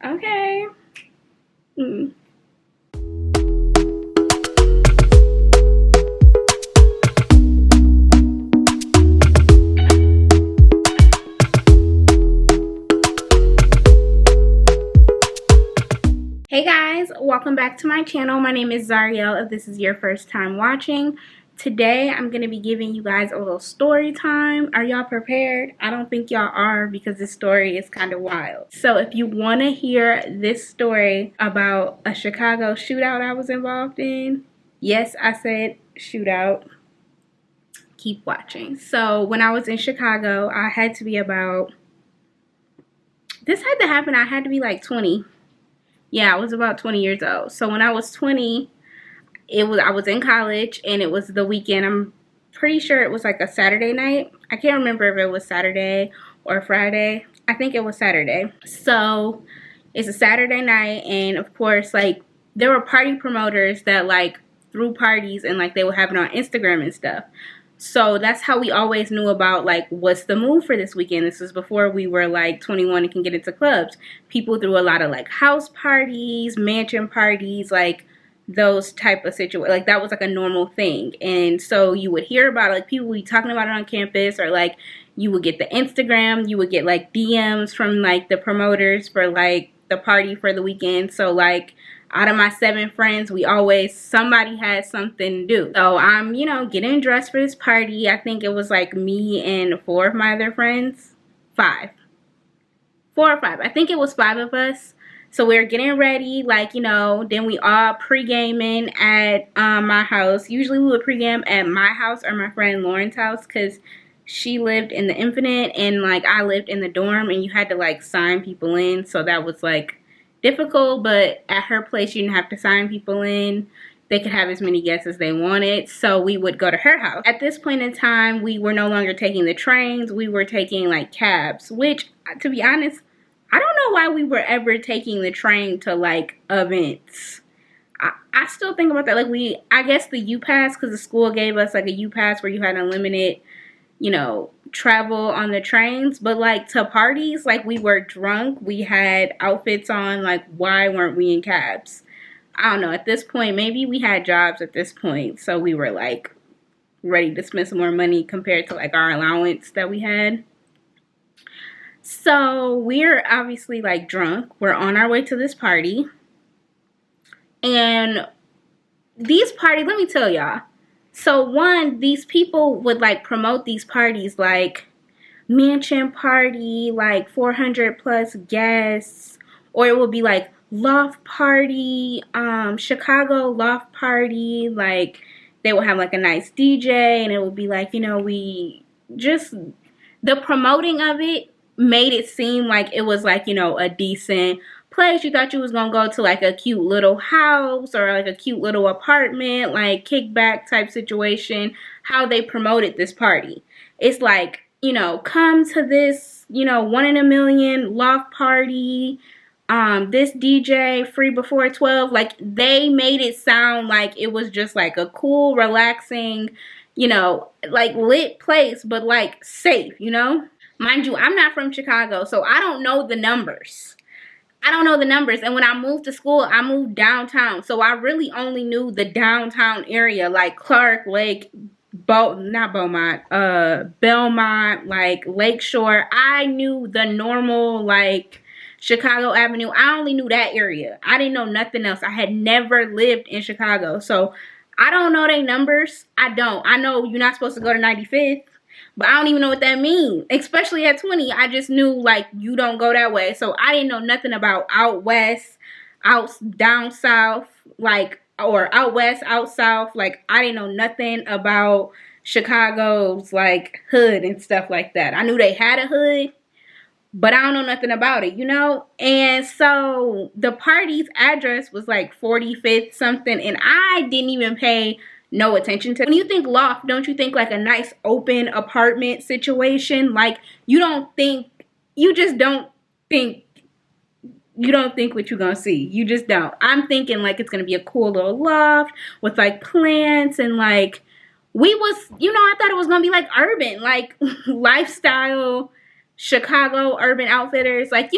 Okay. Hey guys, welcome back to my channel. My name is Zariel if this is your first time watching. Today I'm going to be giving you guys a little story time. Are y'all prepared? I don't think y'all are because this story is kind of wild. So if you want to hear this story about a Chicago shootout I was involved in, yes, I said shootout, keep watching. So when I was in Chicago, I had to be about, this had to happen, I had to be like 20. Yeah, I was about 20 years old. So when I was 20, I was in college and it was the weekend. I'm pretty sure it was like a Saturday night. I can't remember if it was Saturday or Friday. I think it was Saturday. So it's a Saturday night, and of course, like, there were party promoters that like threw parties and like they would have it on Instagram and stuff. So that's how we always knew about like what's the move for this weekend. This was before we were like 21 and can get into clubs. People threw a lot of like house parties, mansion parties, like those type of situations. Like that was like a normal thing. And so you would hear about it, like people would be talking about it on campus, or like you would get the Instagram, you would get like DMs from like the promoters for like the party for the weekend. So like out of my 7 friends, somebody had something to do. So I'm, getting dressed for this party. I think it was like me and 4 of my other friends. 5. 4 or 5. I think it was 5 of us. So we were getting ready, like, then we all pre-gaming at my house. Usually we would pre-game at my house or my friend Lauren's house, because she lived in the Infinite and like I lived in the dorm, and you had to like sign people in. So that was like difficult, but at her place you didn't have to sign people in. They could have as many guests as they wanted. So we would go to her house. At this point in time, we were no longer taking the trains. We were taking like cabs, which, to be honest, I don't know why we were ever taking the train to like events. I still think about that. Like I guess the U-Pass, because the school gave us like a U-Pass where you had unlimited, travel on the trains. But like to parties, like we were drunk, we had outfits on, like why weren't we in cabs? I don't know. At this point, maybe we had jobs at this point, so we were like ready to spend some more money compared to like our allowance that we had. So we're obviously like drunk. We're on our way to this party. And these parties, let me tell y'all. So one, these people would like promote these parties like mansion party, like 400 plus guests, or it would be like loft party, Chicago loft party. Like they would have like a nice DJ, and it would be like, we just, the promoting of it made it seem like it was like, a decent place. You thought you was gonna go to like a cute little house or like a cute little apartment, like kickback type situation. How they promoted this party, it's like, come to this, 1 in a million loft party, this DJ free before 12. Like they made it sound like it was just like a cool, relaxing, like lit place, but like safe, Mind you, I'm not from Chicago, so I don't know the numbers. And when I moved to school, I moved downtown. So I really only knew the downtown area, like Clark, Lake, Belmont, like Lakeshore. I knew the normal, like Chicago Avenue. I only knew that area. I didn't know nothing else. I had never lived in Chicago. So I don't know their numbers. I don't. I know you're not supposed to go to 95th. But I don't even know what that means, especially at 20. I just knew, like, you don't go that way. So I didn't know nothing about out west, down south, like, or out west, out south. Like, I didn't know nothing about Chicago's, like, hood and stuff like that. I knew they had a hood, but I don't know nothing about it, And so the party's address was, like, 45th something, and I didn't even pay no attention to. When you think loft, don't you think like a nice open apartment situation? Like you don't think what you're gonna see. You just don't. I'm thinking like it's gonna be a cool little loft with like plants, and like I thought it was gonna be like urban, like lifestyle Chicago Urban Outfitters, like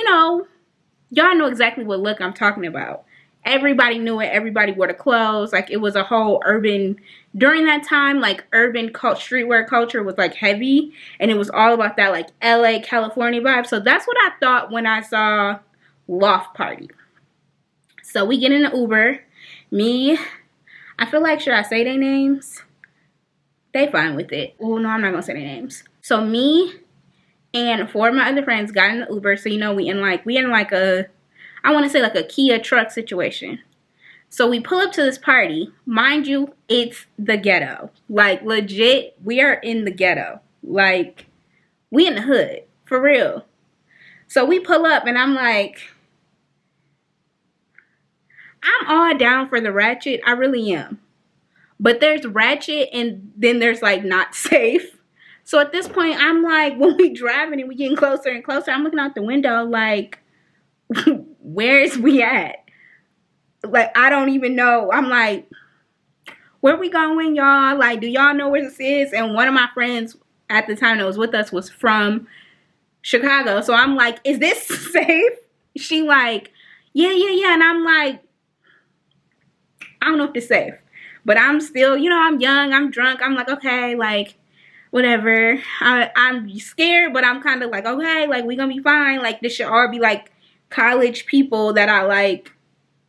y'all know exactly what look I'm talking about. Everybody knew it. Everybody wore the clothes. Like, it was a whole urban, during that time, like, urban streetwear culture was, like, heavy. And it was all about that, like, LA, California vibe. So that's what I thought when I saw Loft Party. So we get in the Uber. Me, I feel like, should I say their names? They fine with it. Oh, no, I'm not going to say their names. So me and 4 of my other friends got in the Uber. So, you know, we in like a, I want to say like a Kia truck situation. So we pull up to this party. Mind you, it's the ghetto. Like, legit, we are in the ghetto. Like, we in the hood. For real. So we pull up and I'm like, I'm all down for the ratchet. I really am. But there's ratchet and then there's like not safe. So at this point, I'm like, when we driving and we getting closer and closer, I'm looking out the window like, where's we at? Like, I don't even know. I'm like, where we going, y'all? Like, do y'all know where this is? And one of my friends at the time that was with us was from Chicago. So I'm like, is this safe? She like, yeah. And I'm like, I don't know if it's safe. But I'm still, you know, I'm young, I'm drunk. I'm like, okay, like, whatever. I'm scared, but I'm kind of like, okay, like, we gonna be fine. Like, this should all be like college people that I like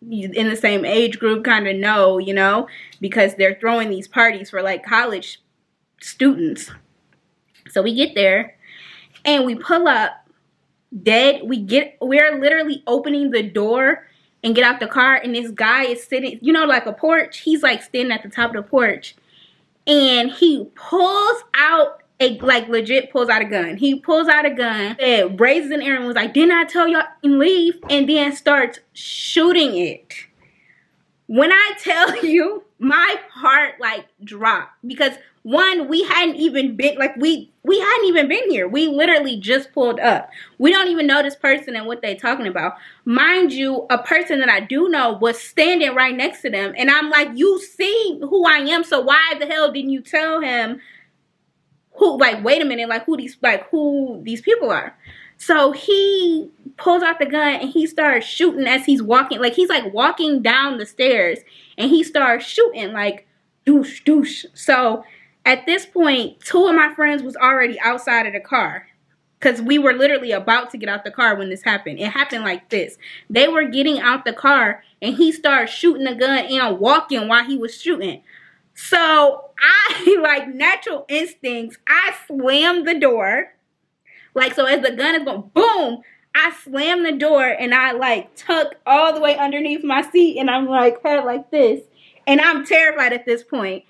in the same age group kind of know, you know, because they're throwing these parties for like college students. So we get there and we pull up dead. We're literally opening the door and get out the car, and this guy is sitting, you know, like a porch. He's like standing at the top of the porch, and he pulls out like legit pulls out a gun. He pulls out a gun, and raises in the air and was like, didn't I tell y'all and leave? And then starts shooting it. When I tell you, my heart like dropped, because one, we hadn't even been, like, we hadn't even been here. We literally just pulled up. We don't even know this person and what they talking about. Mind you, a person that I do know was standing right next to them. And I'm like, you see who I am, so why the hell didn't you tell him who, like, wait a minute, like, who these people are? So he pulls out the gun and he starts shooting as he's walking. Like, he's like walking down the stairs and he starts shooting like doosh, doosh. So at this point, 2 of my friends was already outside of the car, because we were literally about to get out the car when this happened. It happened like this. They were getting out the car and he started shooting the gun and walking while he was shooting. So I, like, natural instincts, I slammed the door. Like, so as the gun is going boom, I slammed the door and I like tucked all the way underneath my seat and I'm like head like this. And I'm terrified at this point.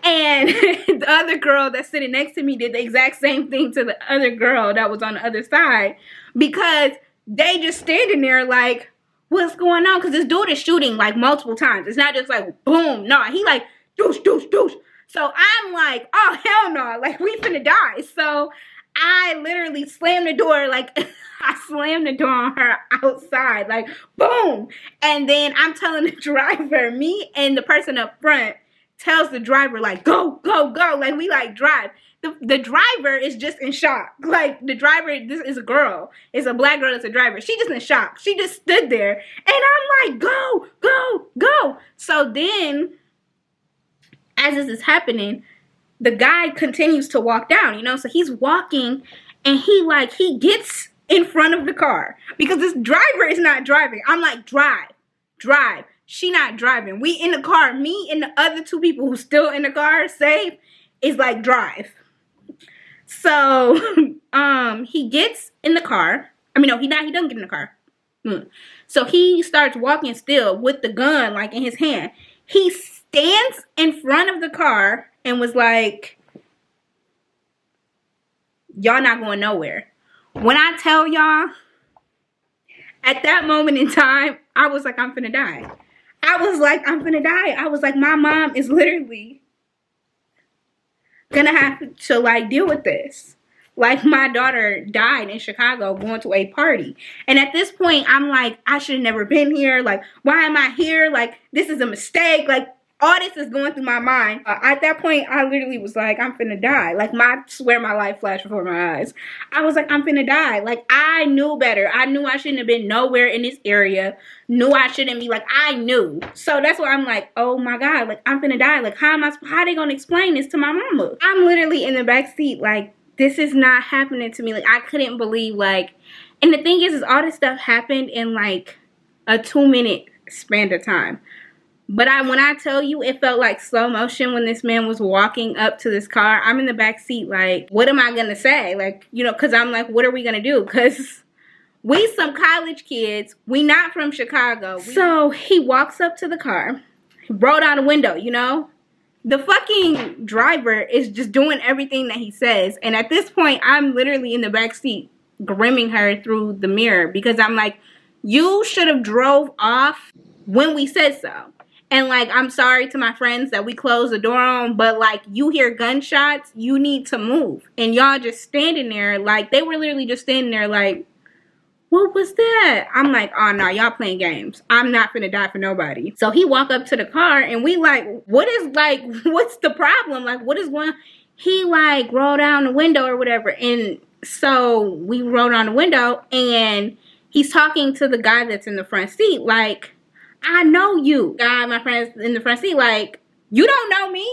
And the other girl that's sitting next to me did the exact same thing to the other girl that was on the other side, because they just standing there like, what's going on? Because this dude is shooting like multiple times. It's not just like boom. No, he like doosh, doosh, doosh. So I'm like, oh, hell no. Like, we finna die. So I literally slammed the door, like, I slammed the door on her outside, like, boom. And then I'm telling the driver, me and the person up front tells the driver, like, go, go, go. Like, we, like, drive. The driver is just in shock. Like, the driver, this is a girl. It's a black girl that's a driver. She just in shock. She just stood there. And I'm like, go, go, go. So then, as this is happening, the guy continues to walk down, you know? So he's walking, and he gets in front of the car, because this driver is not driving. I'm like, drive, drive. She not driving. We in the car. Me and the other 2 people who's still in the car, safe, is like, drive. So, he gets in the car. I mean, no, he doesn't get in the car. So he starts walking still with the gun, like, in his hand. He stands in front of the car and was like, y'all not going nowhere. When I tell y'all, at that moment in time, I was like, I'm finna die. I was like, I'm finna die. I was like, my mom is literally gonna have to, like, deal with this. Like, my daughter died in Chicago going to a party. And at this point, I'm like, I should have never been here. Like, why am I here? Like, this is a mistake. Like, all this is going through my mind. At that point, I literally was like, I'm finna die. Like, I swear my life flashed before my eyes. I was like, I'm finna die. Like, I knew better. I knew I shouldn't have been nowhere in this area. Knew I shouldn't be. Like, I knew. So that's why I'm like, oh my God, like, I'm finna die. Like, how they gonna explain this to my mama? I'm literally in the back seat, like, this is not happening to me. Like, I couldn't believe, like, and the thing is all this stuff happened in like a 2-minute span of time. But when I tell you, it felt like slow motion when this man was walking up to this car. I'm in the back seat like, what am I going to say? Like, you know, because I'm like, what are we going to do? Because we some college kids. We not from Chicago. So he walks up to the car. He rolled down the window, you know. The fucking driver is just doing everything that he says. And at this point, I'm literally in the back seat grimming her through the mirror. Because I'm like, you should have drove off when we said so. And, like, I'm sorry to my friends that we closed the door on, but, like, you hear gunshots, you need to move. And y'all just standing there, like, they were literally just standing there, like, what was that? I'm like, oh, no, y'all playing games. I'm not finna die for nobody. So he walked up to the car, and we, like, what's the problem? Like, what is going on? He, like, rolled down the window or whatever. And so we rolled down the window, and he's talking to the guy that's in the front seat, like, I know you. Guy, my friends in the front seat, like, you don't know me?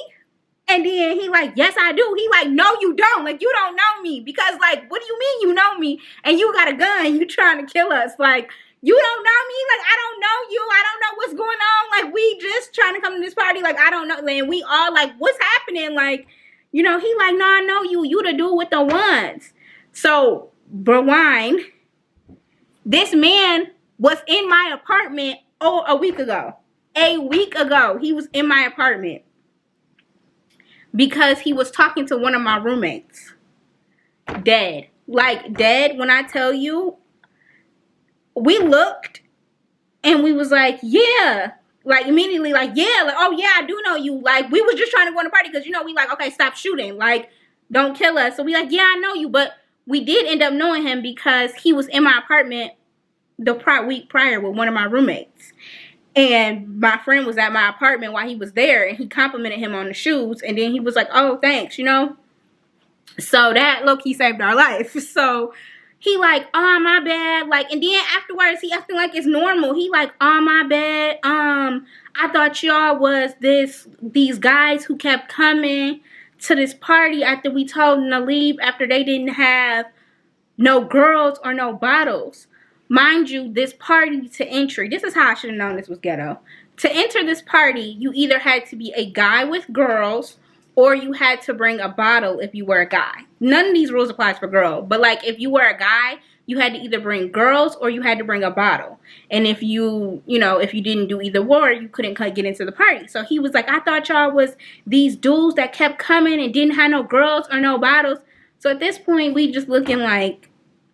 And then he like, yes, I do. He like, no, you don't. Like, you don't know me. Because, like, what do you mean you know me? And you got a gun. You trying to kill us. Like, you don't know me? Like, I don't know you. I don't know what's going on. Like, we just trying to come to this party. Like, I don't know. And we all like, what's happening? Like, you know, he like, no, I know you. You the dude with the ones. So, rewind. This man was in my apartment a week ago. A week ago, he was in my apartment because he was talking to one of my roommates. Dead. Like, dead. When I tell you, we looked and we was like, yeah. Like, immediately, like, yeah. Like, oh, yeah, I do know you. Like, we was just trying to go on a party because, you know, we like, okay, stop shooting. Like, don't kill us. So we like, yeah, I know you. But we did end up knowing him because he was in my apartment the week prior with one of my roommates. And my friend was at my apartment while he was there, and he complimented him on the shoes. And then he was like, oh, thanks, you know. So that low-key saved our life. So he like, oh, my bad. Like, and then afterwards, he acting like it's normal. He like, oh, my bad. I thought y'all was these guys who kept coming to this party after we told them to leave after they didn't have no girls or no bottles. Mind you, this party to entry, this is how I should have known this was ghetto. To enter this party, you either had to be a guy with girls or you had to bring a bottle if you were a guy. None of these rules applies for girls. But like if you were a guy, you had to either bring girls or you had to bring a bottle. And if you didn't do either or, you couldn't get into the party. So he was like, I thought y'all was these dudes that kept coming and didn't have no girls or no bottles. So at this point, we just looking like,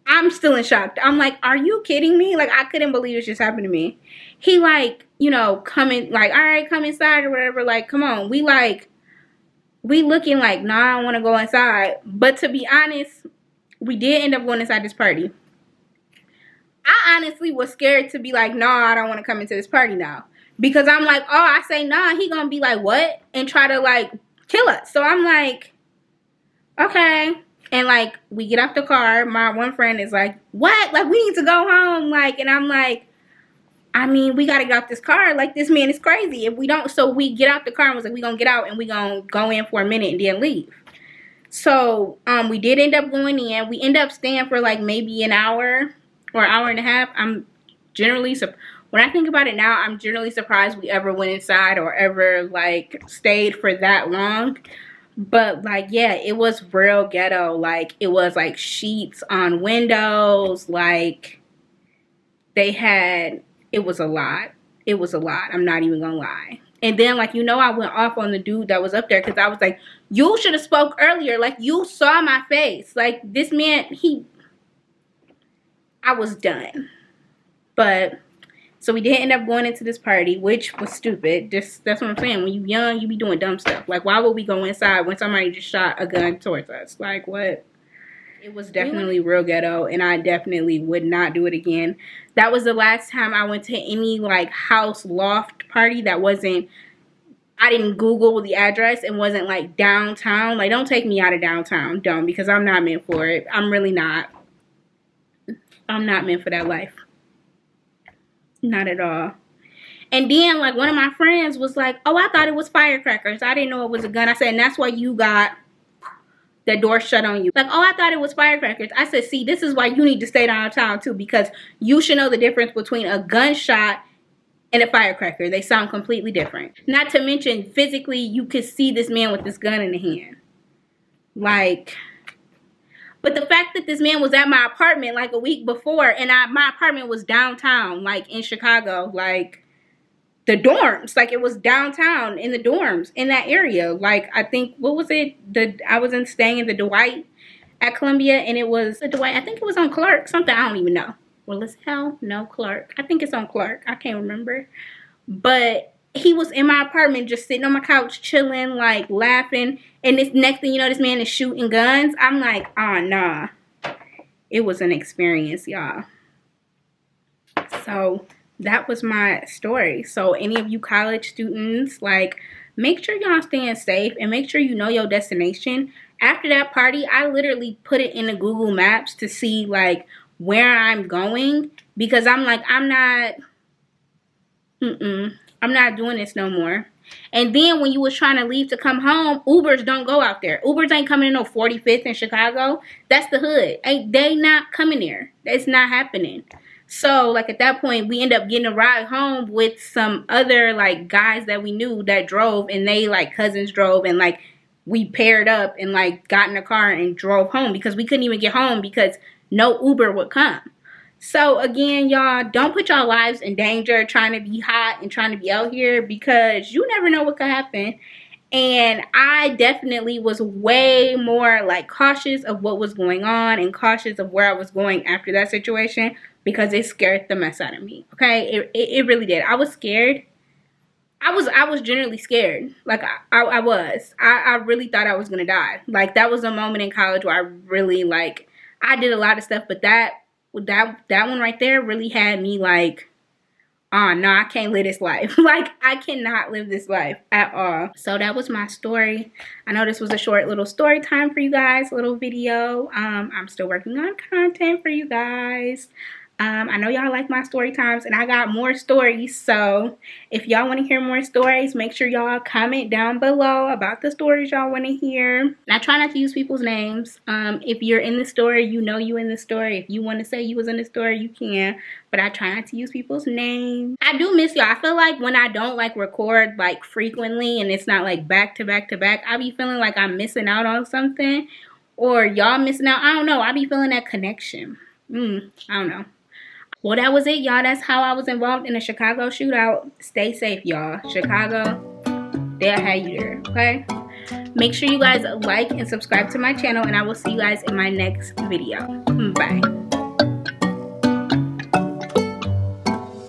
I'm still in shock. I'm like, are you kidding me? Like, I couldn't believe this just happened to me. He like, you know, coming, like, all right, come inside or whatever. Like, come on. We looking like, nah, I don't want to go inside. But to be honest, we did end up going inside this party. I honestly was scared to be like, nah, I don't want to come into this party now. Because I'm like, oh, I say nah, he gonna be like, what? And try to, like, kill us. So I'm like, okay. And, like, we get off the car. My one friend is like, what? Like, we need to go home. Like, and I'm like, I mean, we got to get off this car. Like, this man is crazy. If we don't, so we get out the car and was like, we going to get out and we going to go in for a minute and then leave. So, we did end up going in. We end up staying for, like, maybe an hour or hour and a half. I'm generally, when I think about it now, I'm generally surprised we ever went inside or ever, like, stayed for that long. But, like, yeah, it was real ghetto. Like, it was, like, sheets on windows. Like, it was a lot. It was a lot. I'm not even gonna lie. And then, like, you know, I went off on the dude that was up there because I was like, you should have spoke earlier. Like, you saw my face. Like, this man, I was done. But, so we did end up going into this party, which was stupid. That's what I'm saying. When you young, you be doing dumb stuff. Like, why would we go inside when somebody just shot a gun towards us? Like, what? It was definitely real ghetto, and I definitely would not do it again. That was the last time I went to any, like, house loft party that wasn't I didn't Google the address and wasn't like downtown. Like, don't take me out of downtown, don't, because I'm not meant for it. I'm really not. I'm not meant for that life. Not at all. And then, like, one of my friends was like, oh, I thought it was firecrackers. I didn't know it was a gun. I said, and that's why you got the door shut on you. Like, oh, I thought it was firecrackers. I said, see, this is why you need to stay downtown too, because you should know the difference between a gunshot and a firecracker. They sound completely different. Not to mention, physically, you could see this man with this gun in the hand. Like, but the fact that this man was at my apartment like a week before, and my apartment was downtown, like in Chicago, like the dorms, like it was downtown in the dorms in that area. Like, I think, what was it? I was staying in the Dwight at Columbia, and it was the Dwight. I think it was on Clark, something, I don't even know. Willis Hell? No, Clark. I think it's on Clark. I can't remember. But he was in my apartment just sitting on my couch chilling, like laughing. And this next thing you know, this man is shooting guns. I'm like, oh, nah. It was an experience, y'all. So that was my story. So any of you college students, like, make sure y'all staying safe and make sure you know your destination. After that party, I literally put it in the Google Maps to see, like, where I'm going, because I'm like, I'm not doing this no more. And then when you was trying to leave to come home, Ubers don't go out there. Ubers ain't coming in no 45th in Chicago. That's the hood. They not coming there. It's not happening. So, like, at that point, we end up getting a ride home with some other, like, guys that we knew that drove, and they, like, cousins drove, and, like, we paired up and, like, got in a car and drove home because we couldn't even get home because no Uber would come. So again, y'all, don't put y'all lives in danger trying to be hot and trying to be out here, because you never know what could happen. And I definitely was way more like cautious of what was going on and cautious of where I was going after that situation, because it scared the mess out of me. Okay, it really did. I was scared. I was generally scared. Like, I was. I really thought I was gonna die. Like, that was a moment in college where I really, like, I did a lot of stuff, but that one right there really had me like, oh no, I can't live this life. Like, I cannot live this life at all. So that was my story. I know this was a short little story time for you guys, little video. I'm still working on content for you guys. I know y'all like my story times, and I got more stories. So if y'all want to hear more stories, make sure y'all comment down below about the stories y'all want to hear. And I try not to use people's names. If you're in the story, you know you in the story. If you want to say you was in the story, you can. But I try not to use people's names. I do miss y'all. I feel like when I don't, like, record, like, frequently, and it's not, like, back to back to back, I be feeling like I'm missing out on something. Or y'all missing out. I don't know. I be feeling that connection. I don't know. Well, that was it, y'all. That's how I was involved in a Chicago shootout. Stay safe, y'all. Chicago, they'll have you there, okay? Make sure you guys like and subscribe to my channel, and I will see you guys in my next video. Bye.